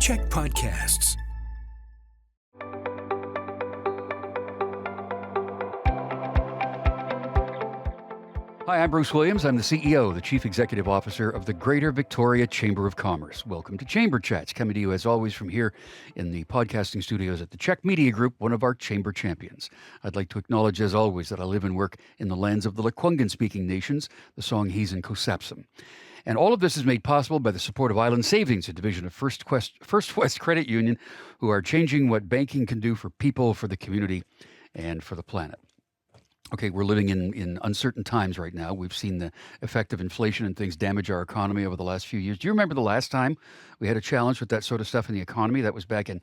Check podcasts. Hi, I'm Bruce Williams. I'm the CEO, the Chief Executive Officer of the Greater Victoria Chamber of Commerce. Welcome to Chamber Chats, coming to you as always from here in the podcasting studios at the Czech Media Group, one of our chamber champions. I'd like to acknowledge, as always, that I live and work in the lands of the Lekwungen-speaking nations, the Songhees and Kosapsum. And all of this is made possible by the support of Island Savings, a division of First West Credit Union, who are changing what banking can do for people, for the community, and for the planet. Okay, we're living in uncertain times right now. We've seen the effect of inflation and things damage our economy over the last few years. Do you remember the last time we had a challenge with that sort of stuff in the economy? That was back in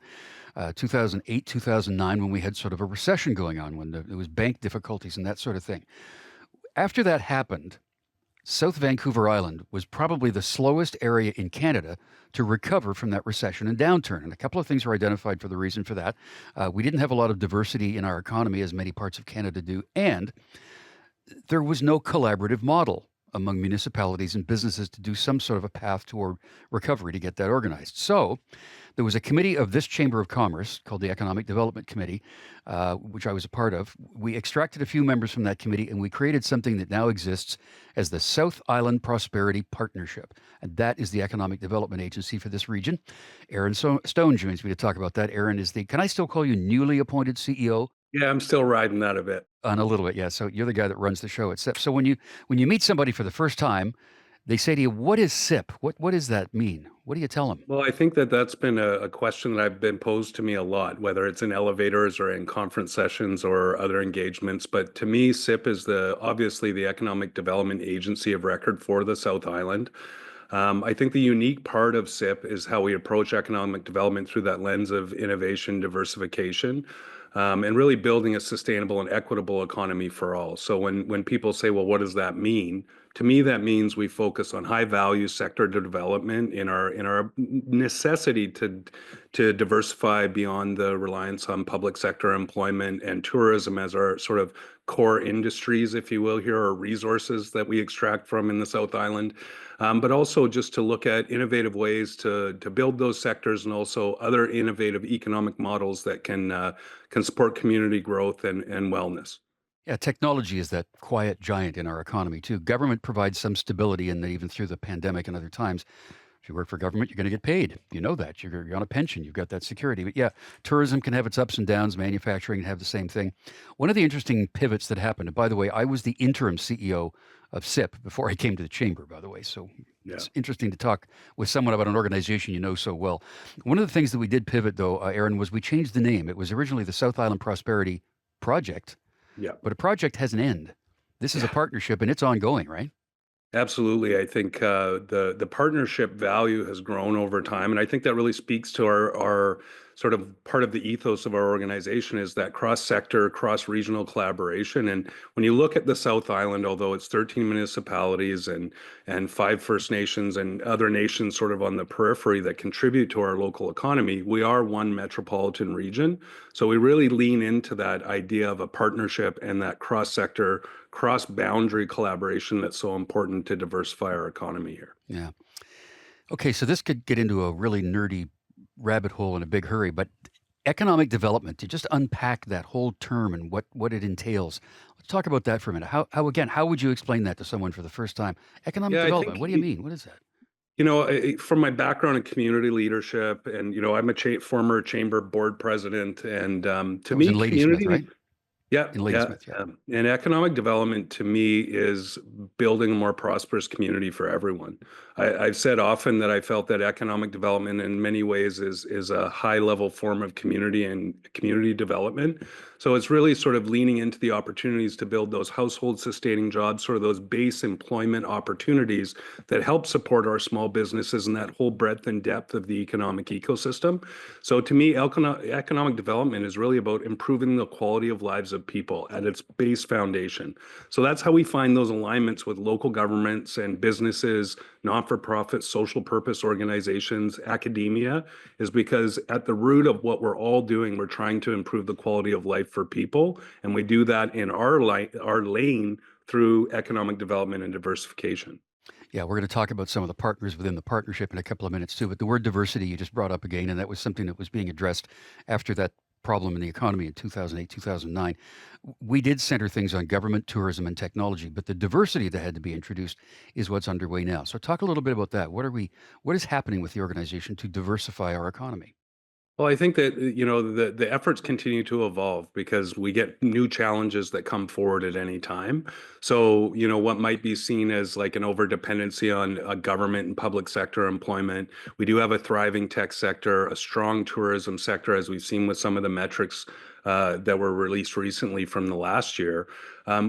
2008, 2009, when we had sort of a recession going on, when there was bank difficulties and that sort of thing. After that happened, South Vancouver Island was probably the slowest area in Canada to recover from that recession and downturn. And a couple of things were identified for the reason for that. We didn't have a lot of diversity in our economy, as many parts of Canada do, and there was no collaborative model among municipalities and businesses to do some sort of a path toward recovery to get that organized. So there was a committee of this Chamber of Commerce called the Economic Development Committee, which I was a part of. We extracted a few members from that committee and we created something that now exists as the South Island Prosperity Partnership. And that is the economic development agency for this region. Aaron Stone joins me to talk about that. Aaron is can I still call you newly appointed CEO? Yeah, I'm still riding that a bit. On a little bit, yeah. So you're the guy that runs the show at SIPP. So when you meet somebody for the first time, they say to you, "What is SIPP? What does that mean?" What do you tell them? Well, I think that's been a question that I've been posed to me a lot, whether it's in elevators or in conference sessions or other engagements. But to me, SIPP is obviously the economic development agency of record for the South Island. I think the unique part of SIPP is how we approach economic development through that lens of innovation, diversification, and really building a sustainable and equitable economy for all. So when people say, well, what does that mean? To me, that means we focus on high value sector development in our necessity to diversify beyond the reliance on public sector employment and tourism as our sort of core industries, if you will, here are resources that we extract from in the South Island. But also just to look at innovative ways to build those sectors and also other innovative economic models that can support community growth and wellness. Yeah, technology is that quiet giant in our economy too. Government provides some stability in that, even through the pandemic and other times. If you work for government, you're going to get paid. You know that. You're on a pension. You've got that security. But yeah, tourism can have its ups and downs. Manufacturing can have the same thing. One of the interesting pivots that happened, and by the way, I was the interim CEO of SIPP before I came to the chamber, by the way. So Yeah. it's interesting to talk with someone about an organization you know so well. One of the things that we did pivot, though, Aaron, was we changed the name. It was originally the South Island Prosperity Project, Yeah. but a project has an end. This is a partnership and it's ongoing, right? Absolutely. I think the partnership value has grown over time, and I think that really speaks to our sort of part of the ethos of our organization is that cross-sector, cross-regional collaboration. And when you look at the South Island, although it's 13 municipalities and 5 First Nations and other nations sort of on the periphery that contribute to our local economy, we are one metropolitan region. So we really lean into that idea of a partnership and that cross-sector, cross-boundary collaboration that's so important to diversify our economy here. Yeah. Okay, so this could get into a really nerdy rabbit hole in a big hurry, but economic development, to just unpack that whole term and what it entails. Let's talk about that for a minute. How would you explain that to someone for the first time? Economic Yeah, I development, think what do you mean? What is that? from my background in community leadership, and I'm a former chamber board president, and to That was me, in Ladysmith, community. right? Yeah, In yeah. Ladysmith, yeah. And economic development to me is building a more prosperous community for everyone. I've said often that I felt that economic development in many ways is a high level form of community and community development. So it's really sort of leaning into the opportunities to build those household sustaining jobs, sort of those base employment opportunities that help support our small businesses and that whole breadth and depth of the economic ecosystem. So to me, economic development is really about improving the quality of lives of people at its base foundation. So that's how we find those alignments with local governments and businesses, not-for-profit, social purpose organizations, academia, is because at the root of what we're all doing, we're trying to improve the quality of life for people. And we do that in our lane through economic development and diversification. Yeah, we're going to talk about some of the partners within the partnership in a couple of minutes too. But the word diversity you just brought up again, and that was something that was being addressed after that problem in the economy in 2008, 2009. We did center things on government, tourism, and technology, but the diversity that had to be introduced is what's underway now. So talk a little bit about that. What is happening with the organization to diversify our economy? Well, I think that the efforts continue to evolve because we get new challenges that come forward at any time. So, what might be seen as like an overdependency on a government and public sector employment, we do have a thriving tech sector, a strong tourism sector, as we've seen with some of the metrics that were released recently from the last year.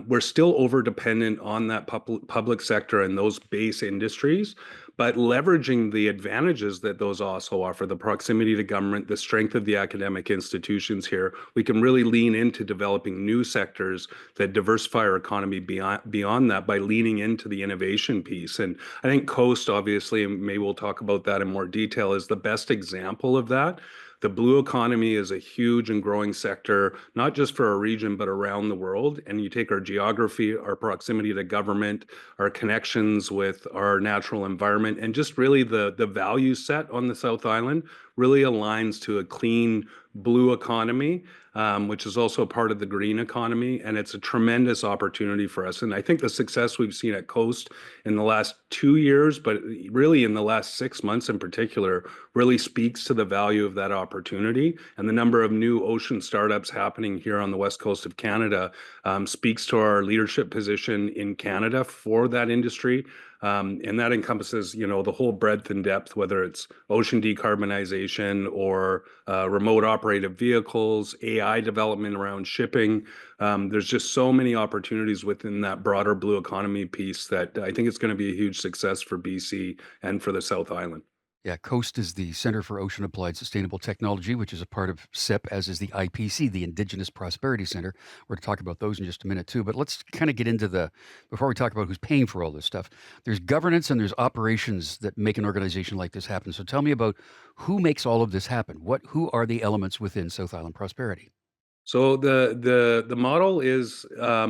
We're still overdependent on that public sector and those base industries, but leveraging the advantages that those also offer, the proximity to government, the strength of the academic institutions here, we can really lean into developing new sectors that diversify our economy beyond that by leaning into the innovation piece. And I think Coast, obviously, and maybe we'll talk about that in more detail, is the best example of that. The blue economy is a huge and growing sector, not just for our region, but around the world. And you take our geography, our proximity to government, our connections with our natural environment, and just really the value set on the South Island really aligns to a clean blue economy, which is also part of the green economy. And it's a tremendous opportunity for us. And I think the success we've seen at Coast in the last 2 years, but really in the last 6 months in particular, really speaks to the value of that opportunity. And the number of new ocean startups happening here on the west coast of Canada speaks to our leadership position in Canada for that industry. And that encompasses, the whole breadth and depth, whether it's ocean decarbonization or remote operated vehicles, AI development around shipping. There's just so many opportunities within that broader blue economy piece that I think it's going to be a huge success for BC and for the South Island. Yeah, COAST is the Center for Ocean Applied Sustainable Technology, which is a part of SIPP, as is the IPC, the Indigenous Prosperity Center. We're going to talk about those in just a minute, too. But let's kind of get into before we talk about who's paying for all this stuff, there's governance and there's operations that make an organization like this happen. So tell me about who makes all of this happen. Who are the elements within South Island Prosperity? So the model is, I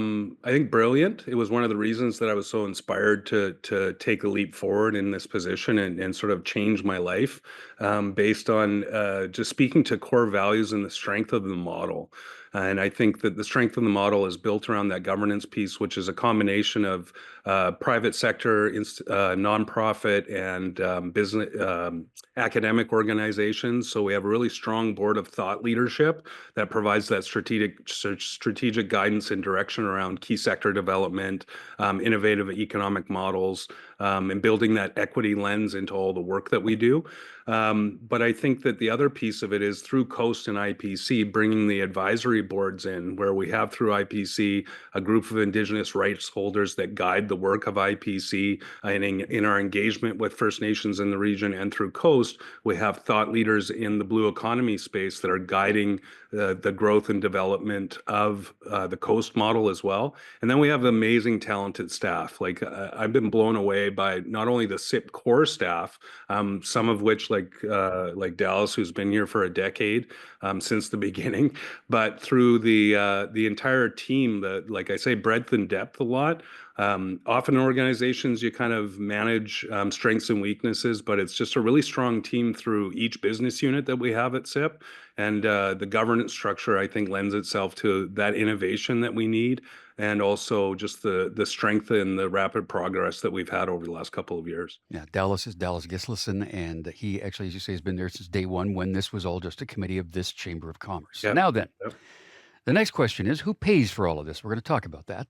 think, brilliant. It was one of the reasons that I was so inspired to take a leap forward in this position and sort of change my life, based on just speaking to core values and the strength of the model. And I think that the strength of the model is built around that governance piece, which is a combination of private sector, nonprofit, and business academic organizations. So we have a really strong board of thought leadership that provides that strategic guidance and direction around key sector development, innovative economic models, and building that equity lens into all the work that we do. But I think that the other piece of it is through Coast and IPC, bringing the advisory boards in, where we have through IPC a group of Indigenous rights holders that guide the work of IPC, and in our engagement with First Nations in the region, and through Coast, we have thought leaders in the blue economy space that are guiding the growth and development of the Coast model as well. And then we have amazing, talented staff. Like I've been blown away by not only the SIP core staff, some of which like Dallas, who's been here for a decade, since the beginning, but through the entire team. Like I say, breadth and depth a lot. Often in organizations, you kind of manage strengths and weaknesses, but it's just a really strong team through each business unit that we have at SIP. And the governance structure, I think, lends itself to that innovation that we need, and also just the strength and the rapid progress that we've had over the last couple of years. Yeah, Dallas is Dallas Gislason, and he actually, as you say, has been there since day one when this was all just a committee of this Chamber of Commerce. Yeah. Now then, Yep. the next question is who pays for all of this? We're going to talk about that.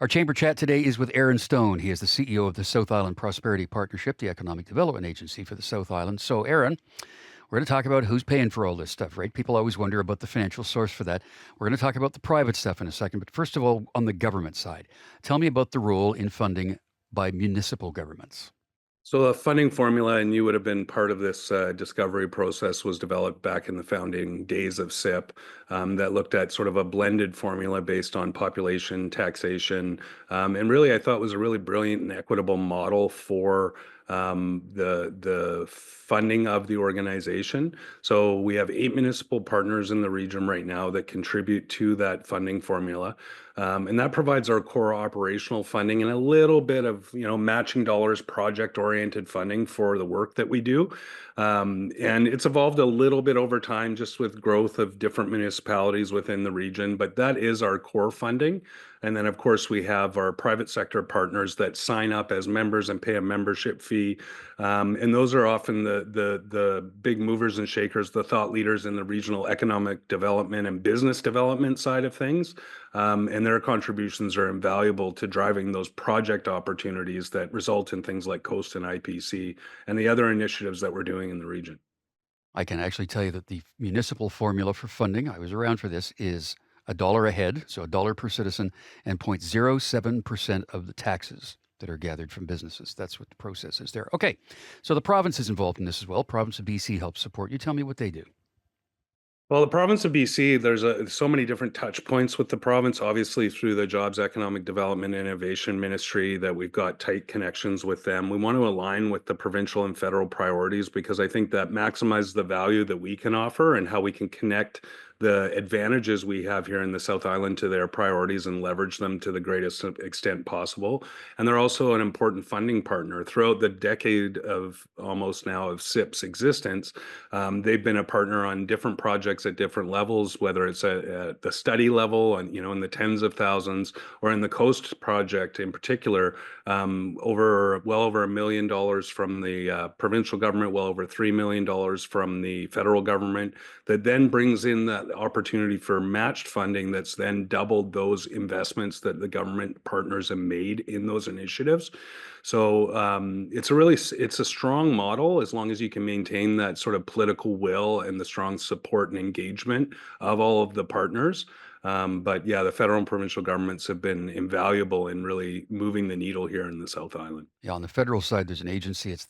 Our chamber chat today is with Aaron Stone. He is the CEO of the South Island Prosperity Partnership, the economic development agency for the South Island. So, Aaron, we're going to talk about who's paying for all this stuff, right? People always wonder about the financial source for that. We're going to talk about the private stuff in a second. But first of all, on the government side, tell me about the role in funding by municipal governments. So a funding formula, and you would have been part of this discovery process, was developed back in the founding days of SIP, that looked at sort of a blended formula based on population, taxation, and really I thought was a really brilliant and equitable model for the funding of the organization. So we have 8 municipal partners in the region right now that contribute to that funding formula. And that provides our core operational funding and a little bit of, matching dollars, project-oriented funding for the work that we do. And it's evolved a little bit over time just with growth of different municipalities within the region, but that is our core funding. And then, of course, we have our private sector partners that sign up as members and pay a membership fee. And those are often the big movers and shakers, the thought leaders in the regional economic development and business development side of things. And their contributions are invaluable to driving those project opportunities that result in things like Coast and IPC and the other initiatives that we're doing in the region. I can actually tell you that the municipal formula for funding, I was around for this, is a dollar a head, so a dollar per citizen, and 0.07% of the taxes that are gathered from businesses. That's what the process is there. Okay, so the province is involved in this as well. Province of BC helps support you. Tell me what they do. Well, the province of BC, there's so many different touch points with the province, obviously through the Jobs, Economic Development, Innovation Ministry, that we've got tight connections with them. We want to align with the provincial and federal priorities because I think that maximizes the value that we can offer and how we can connect the advantages we have here in the South Island to their priorities and leverage them to the greatest extent possible. And they're also an important funding partner throughout the decade of almost now of SIPP's existence. They've been a partner on different projects at different levels, whether it's at the study level and in the tens of thousands, or in the Coast project in particular, well over $1 million from the provincial government, well over $3 million from the federal government, that then brings in that opportunity for matched funding that's then doubled those investments that the government partners have made in those initiatives. So it's a strong model as long as you can maintain that sort of political will and the strong support and engagement of all of the partners. But yeah, the federal and provincial governments have been invaluable in really moving the needle here in the South Island. Yeah, on the federal side, there's an agency. It's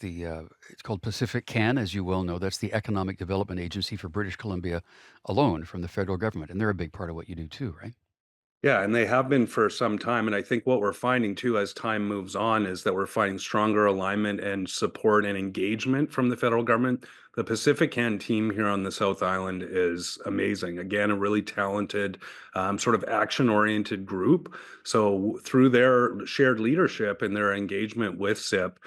called Pacific Can, as you well know. That's the Economic Development Agency for British Columbia alone from the federal government, and they're a big part of what you do too, right? Yeah, and they have been for some time. And I think what we're finding too, as time moves on, is that we're finding stronger alignment and support and engagement from the federal government. The Pacific Hand team here on the South Island is amazing. Again, a really talented, sort of action-oriented group. So through their shared leadership and their engagement with SIPP,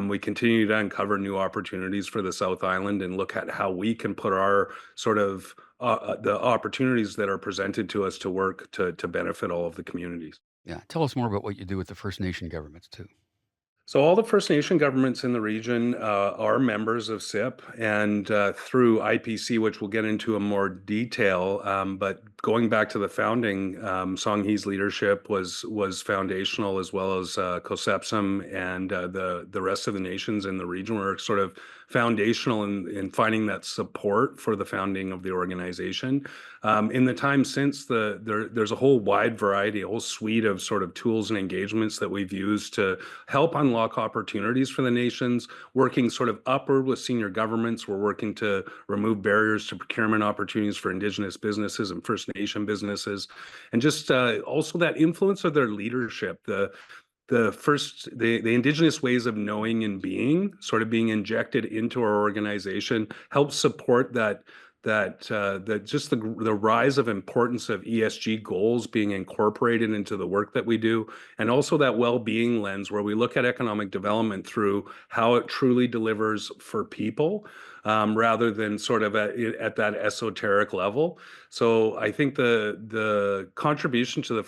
we continue to uncover new opportunities for the South Island and look at how we can put our sort of the opportunities that are presented to us to work to benefit all of the communities. Yeah. Tell us more about what you do with the First Nation governments too. So all the First Nation governments in the region are members of SIPP, and through IPC, which we'll get into in more detail. But going back to the founding, Songhee's leadership was foundational, as well as COSEPSM and the rest of the nations in the region were sort of foundational in finding that support for the founding of the organization. In the time since, there's a whole wide variety, a whole suite of sort of tools and engagements that we've used to help unlock opportunities for the nations, working sort of upward with senior governments. We're working to remove barriers to procurement opportunities for Indigenous businesses and First Nation businesses, and just also that influence of their leadership, the Indigenous ways of knowing and being sort of being injected into our organization helps support the rise of importance of ESG goals being incorporated into the work that we do, and also that well-being lens where we look at economic development through how it truly delivers for people, rather than sort of at that esoteric level. So I think the contribution to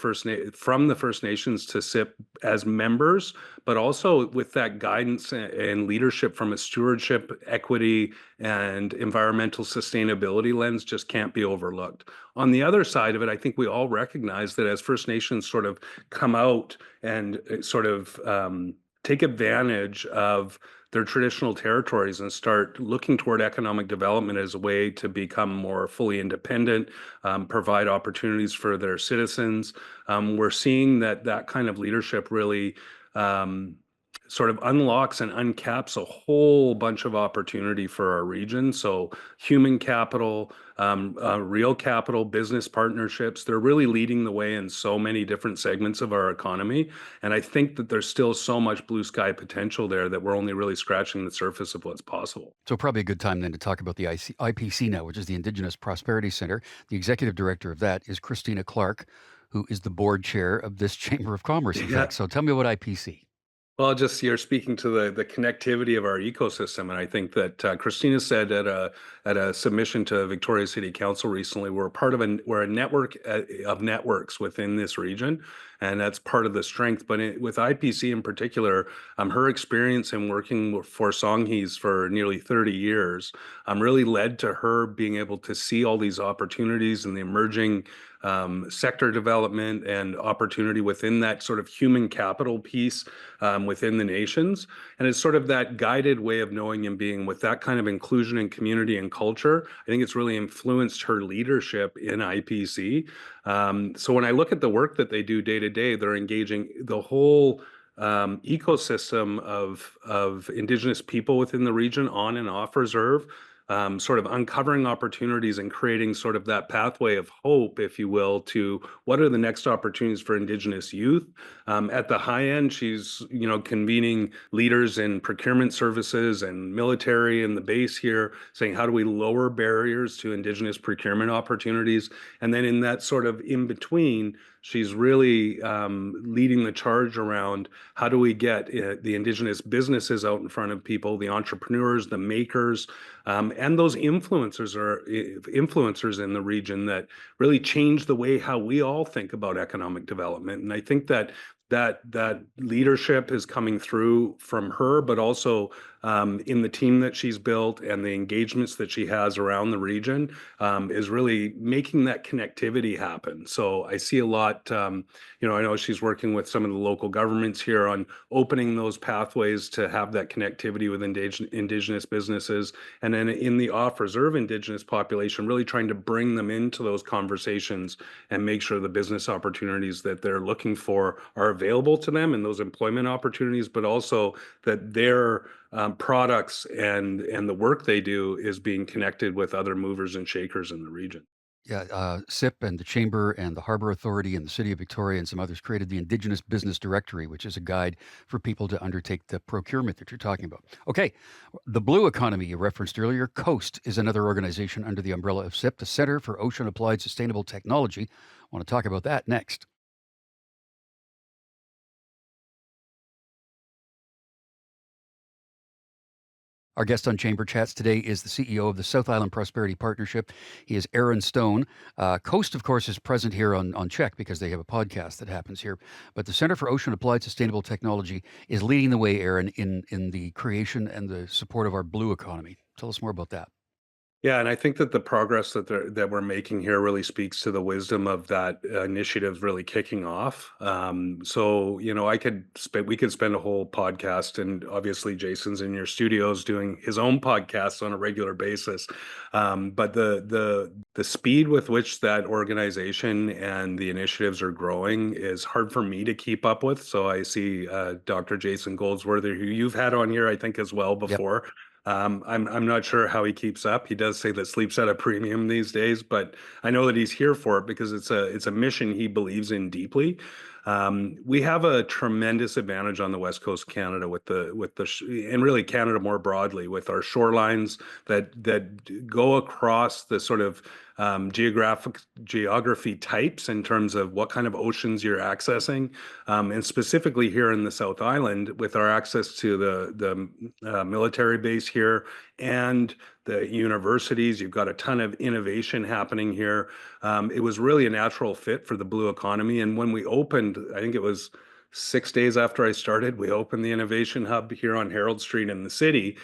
from the First Nations to SIPP as members, but also with that guidance and leadership from a stewardship, equity, and environmental sustainability lens just can't be overlooked. On the other side of it, I think we all recognize that as First Nations sort of come out and sort of take advantage of their traditional territories and start looking toward economic development as a way to become more fully independent, provide opportunities for their citizens. We're seeing that kind of leadership really sort of unlocks and uncaps a whole bunch of opportunity for our region. So human capital, real capital, business partnerships, they're really leading the way in so many different segments of our economy. And I think that there's still so much blue sky potential there that we're only really scratching the surface of what's possible. So, probably a good time then to talk about the IPC now, which is the Indigenous Prosperity Center. The executive director of that is Christina Clark, who is the board chair of this Chamber of Commerce, in Yeah. fact. So, tell me about IPC. Well, just you're speaking to the connectivity of our ecosystem, and I think that Christina said at a submission to Victoria City Council recently, we're a network of networks within this region, and that's part of the strength. But with IPC in particular, her experience in working for Songhees for nearly 30 years, really led to her being able to see all these opportunities and the emerging sector development and opportunity within that sort of human capital piece within the nations. And it's sort of that guided way of knowing and being with that kind of inclusion and community and culture. I think it's really influenced her leadership in IPC. So when I look at the work that they do day to day, they're engaging the whole ecosystem of Indigenous people within the region on and off reserve, sort of uncovering opportunities and creating sort of that pathway of hope, if you will, to what are the next opportunities for Indigenous youth. At the high end, she's convening leaders in procurement services and military in the base here, saying how do we lower barriers to Indigenous procurement opportunities, and then in that sort of in between, she's really leading the charge around how do we get the Indigenous businesses out in front of people, the entrepreneurs, the makers, and those influencers in the region that really change the way how we all think about economic development. And I think that leadership is coming through from her, but also in the team that she's built and the engagements that she has around the region, is really making that connectivity happen. So I see a lot, I know she's working with some of the local governments here on opening those pathways to have that connectivity with Indigenous businesses. And then in the off-reserve Indigenous population, really trying to bring them into those conversations and make sure the business opportunities that they're looking for are available to them and those employment opportunities, but also that their products and the work they do is being connected with other movers and shakers in the region. Yeah, SIPP and the Chamber and the Harbour Authority and the City of Victoria and some others created the Indigenous Business Directory, which is a guide for people to undertake the procurement that you're talking about. Okay, the blue economy you referenced earlier, COAST, is another organization under the umbrella of SIPP, the Center for Ocean Applied Sustainable Technology. I want to talk about that next. Our guest on Chamber Chats today is the CEO of the South Island Prosperity Partnership. He is Aaron Stone. Coast, of course, is present here on Check because they have a podcast that happens here. But the Center for Ocean Applied Sustainable Technology is leading the way, Aaron, in the creation and the support of our blue economy. Tell us more about that. Yeah, and I think that the progress that we're making here really speaks to the wisdom of that initiative really kicking off. So, we could spend a whole podcast, and obviously Jason's in your studios doing his own podcasts on a regular basis. But the speed with which that organization and the initiatives are growing is hard for me to keep up with. So I see Dr. Jason Goldsworthy, who you've had on here, I think, as well Yep. before. I'm not sure how he keeps up. He does say that sleep's at a premium these days, but I know that he's here for it because it's a mission he believes in deeply. We have a tremendous advantage on the West Coast of Canada and really Canada more broadly with our shorelines that go across the sort of geography types in terms of what kind of oceans you're accessing, and specifically here in the South Island with our access to the military base here and the universities. You've got a ton of innovation happening here. It was really a natural fit for the blue economy. And when we opened, I think it was 6 days after I started, we opened the Innovation Hub here on Harold Street in the city.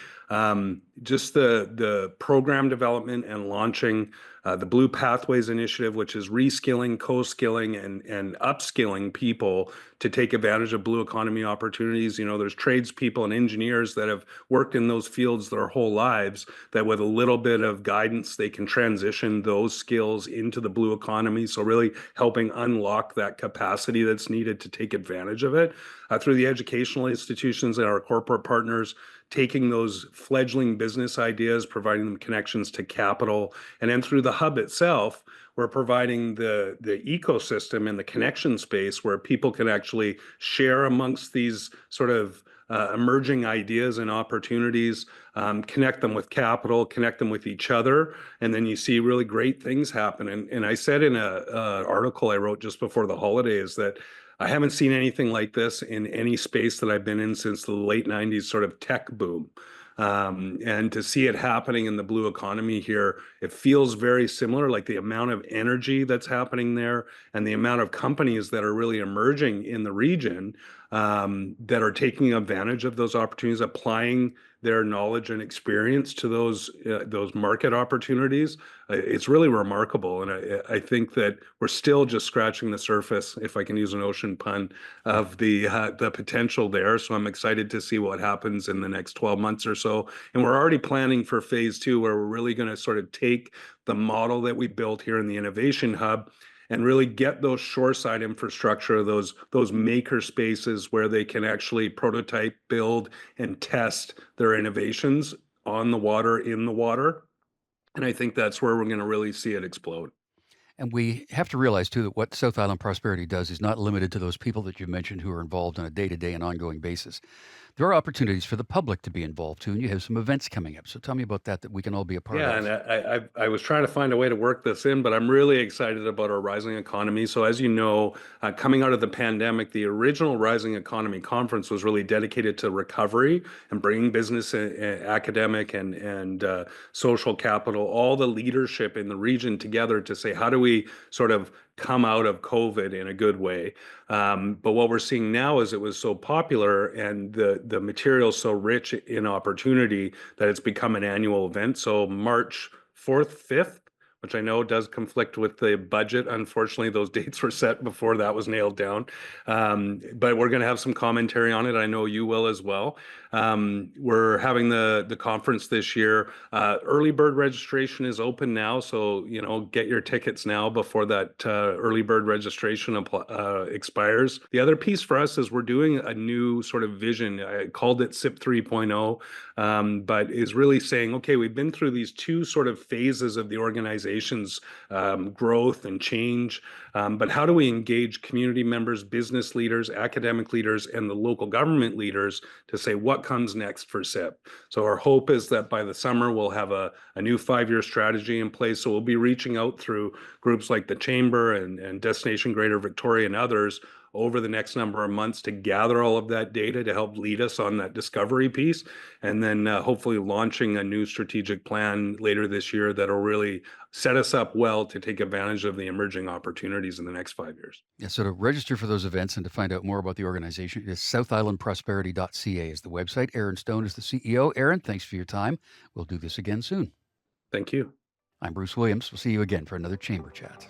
Just the program development and launching the Blue Pathways Initiative, which is reskilling, co-skilling, and upskilling people to take advantage of blue economy opportunities. There's tradespeople and engineers that have worked in those fields their whole lives that with a little bit of guidance, they can transition those skills into the blue economy. So really helping unlock that capacity that's needed to take advantage of it through the educational institutions and our corporate partners, taking those fledgling business ideas, providing them connections to capital, and then through the hub itself, we're providing the ecosystem and the connection space where people can actually share amongst these sort of emerging ideas and opportunities, connect them with capital, connect them with each other, and then you see really great things happen. And I said in a article I wrote just before the holidays that I haven't seen anything like this in any space that I've been in since the late 90s sort of tech boom. And to see it happening in the blue economy here, it feels very similar, like the amount of energy that's happening there and the amount of companies that are really emerging in the region that are taking advantage of those opportunities, applying their knowledge and experience to those market opportunities. It's really remarkable, and I think that we're still just scratching the surface, if I can use an ocean pun, of the potential there. So I'm excited to see what happens in the next 12 months or so, and we're already planning for phase 2, where we're really going to sort of take the model that we built here in the Innovation Hub and really get those shoreside infrastructure, those maker spaces where they can actually prototype, build, and test their innovations on the water, in the water. And I think that's where we're going to really see it explode. And we have to realize, too, that what South Island Prosperity does is not limited to those people that you mentioned who are involved on a day-to-day and ongoing basis. There are opportunities for the public to be involved, too, and you have some events coming up. So tell me about that we can all be a part Yeah, of. and I was trying to find a way to work this in, but I'm really excited about our Rising Economy. So as you know, coming out of the pandemic, the original Rising Economy Conference was really dedicated to recovery and bringing business, academic, and social capital, all the leadership in the region together to say, how do we sort of come out of COVID in a good way? But what we're seeing now is it was so popular and the material so rich in opportunity that it's become an annual event. So March 4th, 5th, which I know does conflict with the budget. Unfortunately, those dates were set before that was nailed down. But we're going to have some commentary on it. I know you will as well. We're having the conference this year. Early bird registration is open now, so get your tickets now before that early bird registration expires. The other piece for us is we're doing a new sort of vision. I called it SIPP 3.0, but is really saying, okay, we've been through these two sort of phases of the organization's growth and change, but how do we engage community members, business leaders, academic leaders, and the local government leaders to say what comes next for SIPP? So our hope is that by the summer, we'll have a new 5-year strategy in place. So we'll be reaching out through groups like the Chamber and Destination Greater Victoria and others over the next number of months to gather all of that data to help lead us on that discovery piece, and then hopefully launching a new strategic plan later this year that'll really set us up well to take advantage of the emerging opportunities in the next 5 years. Yeah, so to register for those events and to find out more about the organization, it is southislandprosperity.ca is the website. Aaron Stone is the CEO. Aaron, thanks for your time. We'll do this again soon. Thank you. I'm Bruce Williams. We'll see you again for another Chamber Chat.